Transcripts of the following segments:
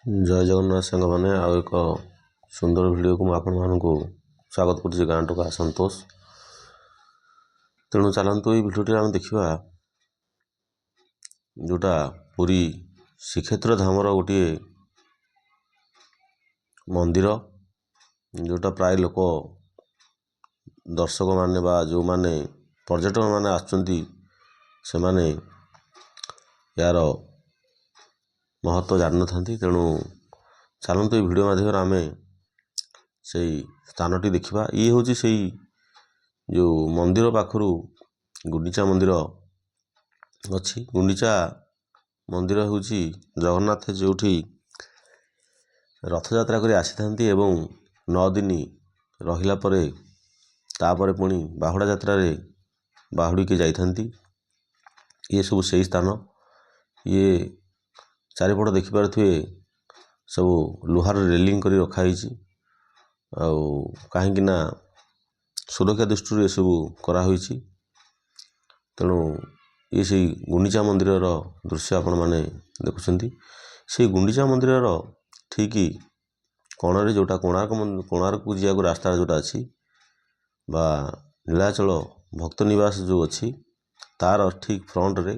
ଜୟ ଜଗନ୍ନାଥ ସାଙ୍ଗମାନେ ଆଉ ଏକ ସୁନ୍ଦର ଭିଡ଼ିଓକୁ ମୁଁ ଆପଣମାନଙ୍କୁ ସ୍ୱାଗତ କରୁଛି। ଗାଁ ଟୋକା ସନ୍ତୋଷ। ତେଣୁ ଚାଲନ୍ତୁ ଏଇ ଭିଡ଼ିଓଟିରେ ଆମେ ଦେଖିବା ଯେଉଁଟା ପୁରୀ ଶ୍ରୀକ୍ଷେତ୍ର ଧାମର ଗୋଟିଏ ମନ୍ଦିର, ଯେଉଁଟା ପ୍ରାୟ ଲୋକ ଦର୍ଶକମାନେ ବା ଯେଉଁମାନେ ପର୍ଯ୍ୟଟକମାନେ ଆସୁଛନ୍ତି ସେମାନେ ଏହାର ମହତ୍ତ୍ୱ ଜାଣିନଥାନ୍ତି। ତେଣୁ ଚାଲନ୍ତୁ ଏଇ ଭିଡ଼ିଓ ମାଧ୍ୟମରେ ଆମେ ସେଇ ସ୍ଥାନଟି ଦେଖିବା। ଇଏ ହେଉଛି ସେଇ ଯେଉଁ ମନ୍ଦିର ପାଖରୁ ଗୁଣ୍ଡିଚା ମନ୍ଦିର ଅଛି। ଗୁଣ୍ଡିଚା ମନ୍ଦିର ହେଉଛି ଜଗନ୍ନାଥ ଯେଉଁଠି ରଥଯାତ୍ରା କରି ଆସିଥାନ୍ତି ଏବଂ 9 ଦିନ ରହିଲା ପରେ ତାପରେ ପୁଣି ବାହୁଡ଼ା ଯାତ୍ରାରେ ବାହୁଡ଼ିକି ଯାଇଥାନ୍ତି। ଇଏ ସବୁ ସେଇ ସ୍ଥାନ। ଇଏ ଚାରିପଟ ଦେଖିପାରୁଥିବେ ସବୁ ଲୁହାର ରେଲିଂ କରି ରଖାହେଇଛି। ଆଉ କାହିଁକି ନା ସୁରକ୍ଷା ଦୃଷ୍ଟିରୁ ଏସବୁ କରାହୋଇଛି। ତେଣୁ ଇଏ ସେଇ ଗୁଣ୍ଡିଚା ମନ୍ଦିରର ଦୃଶ୍ୟ ଆପଣମାନେ ଦେଖୁଛନ୍ତି। ସେଇ ଗୁଣ୍ଡିଚା ମନ୍ଦିରର ଠିକ୍ କୋଣରେ ଯେଉଁଟା କୋଣାର୍କକୁ ଯିବାକୁ ରାସ୍ତା ଯେଉଁଟା ଅଛି ବା ନୀଳାଚଳ ଭକ୍ତ ନିବାସ ଯେଉଁ ଅଛି, ତାର ଠିକ୍ ଫ୍ରଣ୍ଟରେ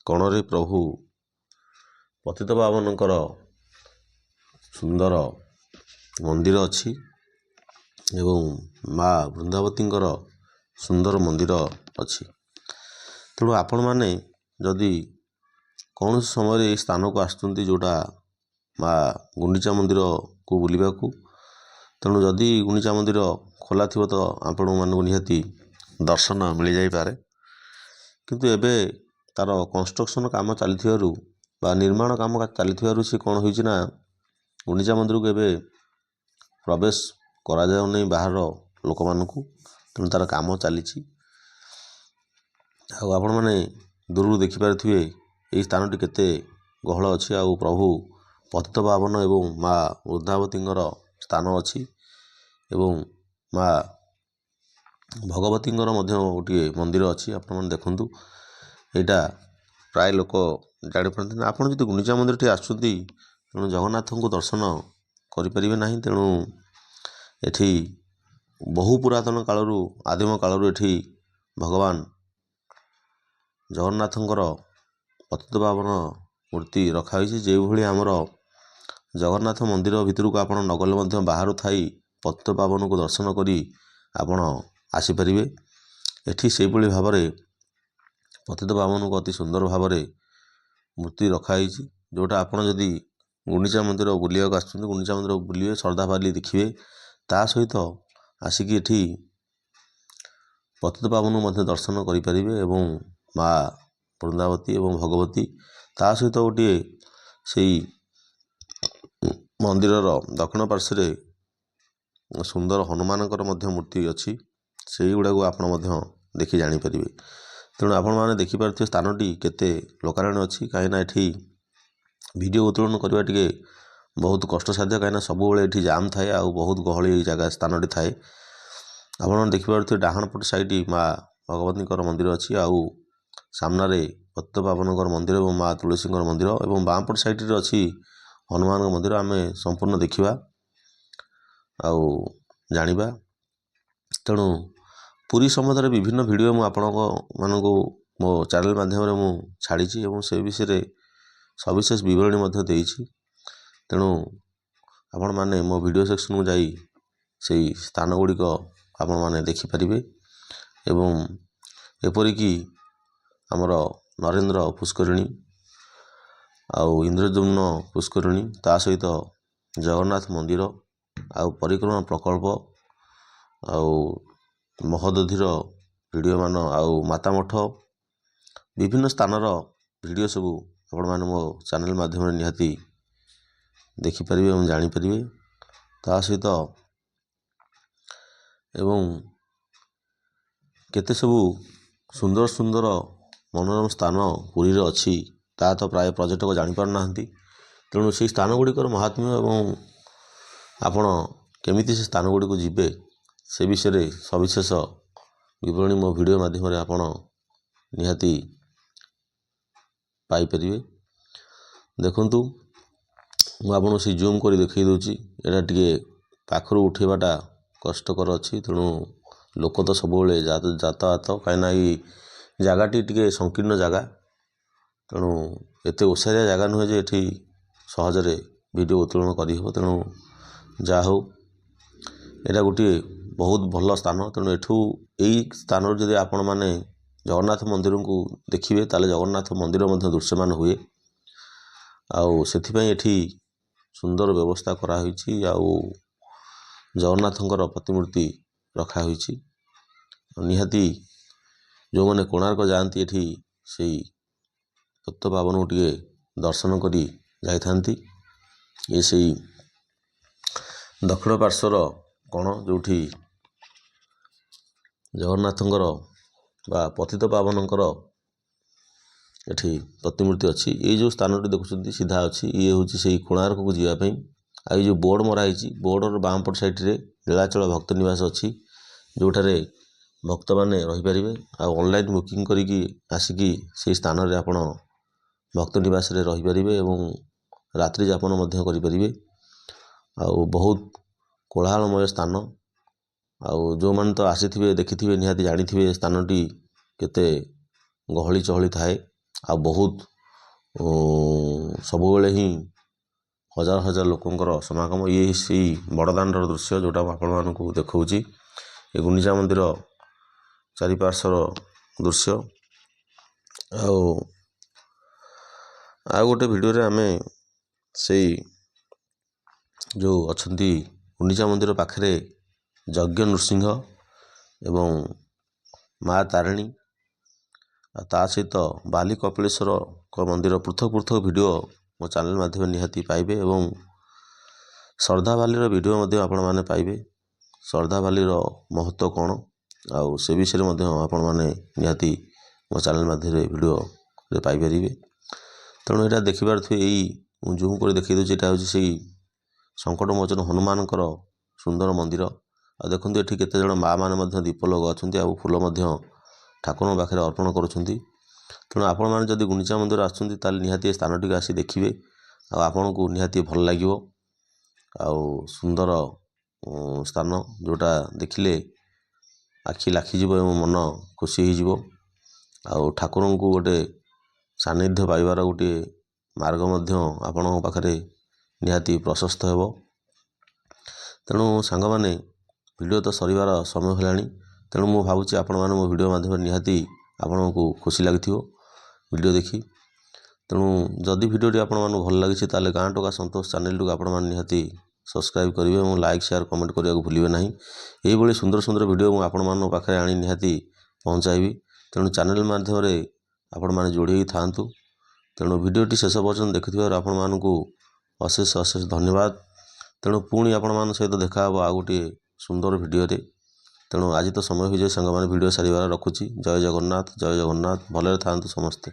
କୋଣରେ ପ୍ରଭୁ ପତିତପାବନଙ୍କର ସୁନ୍ଦର ମନ୍ଦିର ଅଛି ଏବଂ ମା ବୃନ୍ଦାବତୀଙ୍କର ସୁନ୍ଦର ମନ୍ଦିର ଅଛି। ତେଣୁ ଆପଣମାନେ ଯଦି କୌଣସି ସମୟରେ ଏହି ସ୍ଥାନକୁ ଆସୁଛନ୍ତି ଯେଉଁଟା ମା ଗୁଣ୍ଡିଚା ମନ୍ଦିରକୁ ବୁଲିବାକୁ, ତେଣୁ ଯଦି ଗୁଣ୍ଡିଚା ମନ୍ଦିର ଖୋଲା ଥିବ ତ ଆପଣମାନଙ୍କୁ ନିହାତି ଦର୍ଶନ ମିଳିଯାଇପାରେ। କିନ୍ତୁ ଏବେ ତାର କନଷ୍ଟ୍ରକ୍ସନ୍ କାମ ଚାଲିଥିବାରୁ ବା ନିର୍ମାଣ କାମ ଚାଲିଥିବାରୁ ସେ କ'ଣ ହୋଇଛି ନା ଗୁଣ୍ଡିଚା ମନ୍ଦିରକୁ ଏବେ ପ୍ରବେଶ କରାଯାଉନାହିଁ ବାହାର ଲୋକମାନଙ୍କୁ। ତେଣୁ ତାର କାମ ଚାଲିଛି। ଆଉ ଆପଣମାନେ ଦୂରରୁ ଦେଖିପାରୁଥିବେ ଏହି ସ୍ଥାନଟି କେତେ ଗହଳ ଅଛି। ଆଉ ପ୍ରଭୁ ପତିତପାବନ ଏବଂ ମା ବୃନ୍ଦାବତୀଙ୍କର ସ୍ଥାନ ଅଛି ଏବଂ ମା ଭଗବତୀଙ୍କର ମଧ୍ୟ ଗୋଟିଏ ମନ୍ଦିର ଅଛି। ଆପଣମାନେ ଦେଖନ୍ତୁ, ଏଇଟା ପ୍ରାୟ ଲୋକ ଜାଣିପାରନ୍ତି ନା। ଆପଣ ଯଦି ଗୁଣ୍ଡିଚା ମନ୍ଦିରଟି ଆସୁଛନ୍ତି ତେଣୁ ଜଗନ୍ନାଥଙ୍କୁ ଦର୍ଶନ କରିପାରିବେ ନାହିଁ। ତେଣୁ ଏଠି ବହୁ ପୁରାତନ କାଳରୁ ଆଦିମ କାଳରୁ ଏଠି ଭଗବାନ ଜଗନ୍ନାଥଙ୍କର ପତିତପାବନ ମୂର୍ତ୍ତି ରଖାହୋଇଛି। ଯେଉଁଭଳି ଆମର ଜଗନ୍ନାଥ ମନ୍ଦିର ଭିତରକୁ ଆପଣ ନଗଲେ ମଧ୍ୟ ବାହାରୁ ଥାଇ ପତିତପାବନକୁ ଦର୍ଶନ କରି ଆପଣ ଆସିପାରିବେ। ଏଠି ସେଇଭଳି ଭାବରେ ପତିତପାବନକୁ ଅତି ସୁନ୍ଦର ଭାବରେ ମୂର୍ତ୍ତି ରଖାହେଇଛି। ଯେଉଁଟା ଆପଣ ଯଦି ଗୁଣ୍ଡିଚା ମନ୍ଦିର ବୁଲିବାକୁ ଆସୁଛନ୍ତି, ଗୁଣ୍ଡିଚା ମନ୍ଦିର ବୁଲିବେ, ଶ୍ରଦ୍ଧାବାଲି ଦେଖିବେ, ତା ସହିତ ଆସିକି ଏଠି ପତିତପାବନକୁ ମଧ୍ୟ ଦର୍ଶନ କରିପାରିବେ ଏବଂ ମା ବୃନ୍ଦାବତୀ ଏବଂ ଭଗବତୀ ତା ସହିତ ଗୋଟିଏ ସେଇ ମନ୍ଦିରର ଦକ୍ଷିଣ ପାର୍ଶ୍ୱରେ ସୁନ୍ଦର ହନୁମାନଙ୍କର ମଧ୍ୟ ମୂର୍ତ୍ତି ଅଛି। ସେଇଗୁଡ଼ାକୁ ଆପଣ ମଧ୍ୟ ଦେଖି ଜାଣିପାରିବେ। ତେଣୁ ଆପଣମାନେ ଦେଖିପାରୁଥିବେ ସ୍ଥାନଟି କେତେ ଲୋକାରଣ୍ୟ ଅଛି। କାହିଁକିନା ଏଠି ଭିଡ଼ିଓ ଉତ୍ତୋଳନ କରିବା ଟିକେ ବହୁତ କଷ୍ଟସାଧ୍ୟ, କାହିଁକିନା ସବୁବେଳେ ଏଠି ଜାମ୍ ଥାଏ ଆଉ ବହୁତ ଗହଳି ଜାଗା ସ୍ଥାନଟି ଥାଏ। ଆପଣମାନେ ଦେଖିପାରୁଥିବେ ଡାହାଣ ପଟ ସାଇଡ଼ ମା ଭଗବତୀଙ୍କର ମନ୍ଦିର ଅଛି, ଆଉ ସାମ୍ନାରେ ପତିତପାବନଙ୍କର ମନ୍ଦିର ଏବଂ ମା ତୁଳସୀଙ୍କର ମନ୍ଦିର ଏବଂ ବାମପଟ ସାଇଡ଼ରେ ଅଛି ହନୁମାନଙ୍କ ମନ୍ଦିର। ଆମେ ସମ୍ପୂର୍ଣ୍ଣ ଦେଖିବା ଆଉ ଜାଣିବା। ତେଣୁ ପୁରୀ ସମ୍ବନ୍ଧରେ ବିଭିନ୍ନ ଭିଡ଼ିଓ ମୁଁ ଆପଣମାନଙ୍କୁ ମୋ ଚ୍ୟାନେଲ୍ ମାଧ୍ୟମରେ ମୁଁ ଛାଡ଼ିଛି ଏବଂ ସେ ବିଷୟରେ ସବିଶେଷ ବିବରଣୀ ମଧ୍ୟ ଦେଇଛି। ତେଣୁ ଆପଣମାନେ ମୋ ଭିଡ଼ିଓ ସେକ୍ସନକୁ ଯାଇ ସେଇ ସ୍ଥାନ ଗୁଡ଼ିକ ଆପଣମାନେ ଦେଖିପାରିବେ ଏବଂ ଏପରିକି ଆମର ନରେନ୍ଦ୍ର ପୁଷ୍କରିଣୀ ଆଉ ଇନ୍ଦ୍ରଦ୍ୟୁମ୍ନ ପୁଷ୍କରିଣୀ, ତା ସହିତ ଜଗନ୍ନାଥ ମନ୍ଦିର ଆଉ ପରିକ୍ରମା ପ୍ରକଳ୍ପ ଆଉ ମହୋଦଧିର ଭିଡ଼ିଓ ମାନ ଆଉ ମାତା ମଠ ବିଭିନ୍ନ ସ୍ଥାନର ଭିଡ଼ିଓ ସବୁ ଆପଣମାନେ ମୋ ଚ୍ୟାନେଲ୍ ମାଧ୍ୟମରେ ନିହାତି ଦେଖିପାରିବେ ଏବଂ ଜାଣିପାରିବେ। ତା ସହିତ ଏବଂ କେତେ ସବୁ ସୁନ୍ଦର ସୁନ୍ଦର ମନୋରମ ସ୍ଥାନ ପୁରୀରେ ଅଛି, ତାହା ତ ପ୍ରାୟ ପର୍ଯ୍ୟଟକ ଜାଣିପାରୁନାହାନ୍ତି। ତେଣୁ ସେହି ସ୍ଥାନ ଗୁଡ଼ିକର ମହାତ୍ମ୍ୟ ଏବଂ ଆପଣ କେମିତି ସେ ସ୍ଥାନ ଗୁଡ଼ିକୁ ଯିବେ ସେ ବିଷୟରେ ସବିଶେଷ ବିବରଣୀ ମୋ ଭିଡ଼ିଓ ମାଧ୍ୟମରେ ଆପଣ ନିହାତି ପାଇପାରିବେ। ଦେଖନ୍ତୁ, ମୁଁ ଆପଣଙ୍କୁ ସେଇ ଜୁମ୍ କରି ଦେଖାଇ ଦେଉଛି। ଏଇଟା ଟିକେ ପାଖରୁ ଉଠାଇବାଟା କଷ୍ଟକର ଅଛି, ତେଣୁ ଲୋକ ତ ସବୁବେଳେ ଯାତାୟାତ, କାହିଁକିନା ଏଇ ଜାଗାଟି ଟିକେ ସଂକୀର୍ଣ୍ଣ ଜାଗା, ତେଣୁ ଏତେ ଓସାରିଆ ଜାଗା ନୁହେଁ ଯେ ଏଠି ସହଜରେ ଭିଡ଼ିଓ ଉତ୍ତୋଳନ କରିହେବ। ତେଣୁ ଯାହା ହଉ, ଏଇଟା ଗୋଟିଏ ବହୁତ ଭଲ ସ୍ଥାନ। ତେଣୁ ଏଇ ସ୍ଥାନରୁ ଯଦି ଆପଣମାନେ ଜଗନ୍ନାଥ ମନ୍ଦିରକୁ ଦେଖିବେ ତାହେଲେ ଜଗନ୍ନାଥ ମନ୍ଦିର ମଧ୍ୟ ଦୃଶ୍ୟମାନ ହୁଏ। ଆଉ ସେଥିପାଇଁ ଏଠି ସୁନ୍ଦର ବ୍ୟବସ୍ଥା କରାହୋଇଛି। ଆଉ ଜଗନ୍ନାଥଙ୍କର ପ୍ରତିମୂର୍ତ୍ତି ରଖାହୋଇଛି। ନିହାତି ଯେଉଁମାନେ କୋଣାର୍କ ଯାଆନ୍ତି ଏଠି ସେଇ ପତିତପାବନକୁ ଟିକେ ଦର୍ଶନ କରି ଯାଇଥାନ୍ତି। ଏ ସେଇ ଦକ୍ଷିଣ ପାର୍ଶ୍ୱର କୋଣ ଯେଉଁଠି ଜଗନ୍ନାଥଙ୍କର ବା ପତିତପାବନଙ୍କର ଏଠି ପ୍ରତିମୂର୍ତ୍ତି ଅଛି। ଏଇ ଯେଉଁ ସ୍ଥାନଟି ଦେଖୁଛନ୍ତି ସିଧା ଅଛି, ଇଏ ହେଉଛି ସେଇ କୋଣାର୍କକୁ ଯିବା ପାଇଁ। ଆଉ ଏଇ ଯେଉଁ ବୋର୍ଡ଼ ମରା ହେଇଛି, ବୋର୍ଡ଼ର ବାମପଟ ସାଇଡ଼୍ରେ ନୀଳାଚଳ ଭକ୍ତ ନିବାସ ଅଛି, ଯେଉଁଠାରେ ଭକ୍ତମାନେ ରହିପାରିବେ। ଆଉ ଅନଲାଇନ୍ ବୁକିଂ କରିକି ଆସିକି ସେଇ ସ୍ଥାନରେ ଆପଣ ଭକ୍ତ ନିବାସରେ ରହିପାରିବେ ଏବଂ ରାତ୍ରି ଯାପନ ମଧ୍ୟ କରିପାରିବେ। ଆଉ ବହୁତ କୋଳାହଳମୟ ସ୍ଥାନ। ଆଉ ଯେଉଁମାନେ ତ ଆସିଥିବେ ଦେଖିଥିବେ ନିହାତି ଜାଣିଥିବେ ସ୍ଥାନଟି କେତେ ଗହଳି ଚହଳି ଥାଏ। ଆଉ ବହୁତ ସବୁବେଳେ ହିଁ ହଜାର ହଜାର ଲୋକଙ୍କର ସମାଗମ। ଇଏ ସେଇ ବଡ଼ଦାଣ୍ଡର ଦୃଶ୍ୟ ଯେଉଁଟା ମୁଁ ଆପଣମାନଙ୍କୁ ଦେଖାଉଛି। ଏ ଗୁଣ୍ଡିଚା ମନ୍ଦିର ଚାରିପାର୍ଶ୍ୱର ଦୃଶ୍ୟ। ଆଉ ଗୋଟେ ଭିଡ଼ିଓରେ ଆମେ ସେଇ ଯେଉଁ ଅଛନ୍ତି ଗୁଣ୍ଡିଚା ମନ୍ଦିର ପାଖରେ ଯଜ୍ଞ ନୃସିଂହ ଏବଂ ମା ତାରିଣୀ, ଆଉ ତା ସହିତ ବାଲି କପିଳେଶ୍ୱରଙ୍କ ମନ୍ଦିର ପୃଥକ ପୃଥକ ଭିଡ଼ିଓ ମୋ ଚ୍ୟାନେଲ୍ ମାଧ୍ୟମରେ ନିହାତି ପାଇବେ। ଏବଂ ଶ୍ରଦ୍ଧାବାଲିର ଭିଡ଼ିଓ ମଧ୍ୟ ଆପଣମାନେ ପାଇବେ। ଶ୍ରଦ୍ଧାବାଲିର ମହତ୍ତ୍ୱ କ'ଣ, ଆଉ ସେ ବିଷୟରେ ମଧ୍ୟ ଆପଣମାନେ ନିହାତି ମୋ ଚ୍ୟାନେଲ୍ ମାଧ୍ୟମରେ ଭିଡ଼ିଓରେ ପାଇପାରିବେ। ତେଣୁ ଏଇଟା ଦେଖିପାରୁଥିବେ, ଏଇ ମୁଁ ଜୁମ୍ କରି ଦେଖାଇ ଦେଉଛି, ଏଇଟା ହେଉଛି ସେଇ ସଙ୍କଟମୋଚନ ହନୁମାନଙ୍କର ସୁନ୍ଦର ମନ୍ଦିର। ଆଉ ଦେଖନ୍ତୁ ଏଠି କେତେଜଣ ମା' ମାନେ ମଧ୍ୟ ଦୀପ ଲଗାଉଛନ୍ତି ଆଉ ଫୁଲ ମଧ୍ୟ ଠାକୁରଙ୍କ ପାଖରେ ଅର୍ପଣ କରୁଛନ୍ତି। ତେଣୁ ଆପଣମାନେ ଯଦି ଗୁଣ୍ଡିଚା ମନ୍ଦିର ଆସୁଛନ୍ତି ତାହେଲେ ନିହାତି ଏ ସ୍ଥାନଟିକୁ ଆସି ଦେଖିବେ। ଆଉ ଆପଣଙ୍କୁ ନିହାତି ଭଲ ଲାଗିବ। ଆଉ ସୁନ୍ଦର ସ୍ଥାନ, ଯେଉଁଟା ଦେଖିଲେ ଆଖି ଲାଖିଯିବ ଏବଂ ମନ ଖୁସି ହେଇଯିବ। ଆଉ ଠାକୁରଙ୍କୁ ଗୋଟେ ସାନ୍ନିଧ୍ୟ ପାଇବାର ଗୋଟିଏ ମାର୍ଗ ମଧ୍ୟ ଆପଣଙ୍କ ପାଖରେ ନିହାତି ପ୍ରଶସ୍ତ ହେବ। ତେଣୁ ସାଙ୍ଗମାନେ, ଭିଡ଼ିଓ ତ ସରିବାର ସମୟ ହେଲାଣି। ତେଣୁ ମୁଁ ଭାବୁଛି ଆପଣମାନେ ମୋ ଭିଡ଼ିଓ ମାଧ୍ୟମରେ ନିହାତି ଆପଣଙ୍କୁ ଖୁସି ଲାଗିଥିବ ଭିଡ଼ିଓ ଦେଖି। ତେଣୁ ଯଦି ଭିଡ଼ିଓଟି ଆପଣମାନଙ୍କୁ ଭଲ ଲାଗିଛି ତାହେଲେ ଗାଁ ଟୋକା ସନ୍ତୋଷ ଚ୍ୟାନେଲଟିକୁ ଆପଣମାନେ ନିହାତି ସବସ୍କ୍ରାଇବ୍ କରିବେ ଏବଂ ଲାଇକ୍ ସେୟାର କମେଣ୍ଟ କରିବାକୁ ଭୁଲିବେ ନାହିଁ। ଏହିଭଳି ସୁନ୍ଦର ସୁନ୍ଦର ଭିଡ଼ିଓ ମୁଁ ଆପଣମାନଙ୍କ ପାଖରେ ଆଣି ନିହାତି ପହଞ୍ଚାଇବି। ତେଣୁ ଚ୍ୟାନେଲ୍ ମାଧ୍ୟମରେ ଆପଣମାନେ ଯୋଡ଼ି ହୋଇ ଥାଆନ୍ତୁ। ତେଣୁ ଭିଡ଼ିଓଟି ଶେଷ ପର୍ଯ୍ୟନ୍ତ ଦେଖିଥିବାରୁ ଆପଣମାନଙ୍କୁ ଅଶେଷ ଅଶେଷ ଧନ୍ୟବାଦ। ତେଣୁ ପୁଣି ଆପଣମାନଙ୍କ ସହିତ ଦେଖା ହେବ ଆଉ ଗୋଟିଏ ସୁନ୍ଦର ଭିଡ଼ିଓରେ। ତେଣୁ ଆଜି ତ ସମୟ ହୋଇଯାଏ ସାଙ୍ଗମାନେ, ଭିଡ଼ିଓ ସାରିବାର ରଖୁଛି। ଜୟ ଜଗନ୍ନାଥ, ଜୟ ଜଗନ୍ନାଥ। ଭଲରେ ଥାଆନ୍ତୁ ସମସ୍ତେ।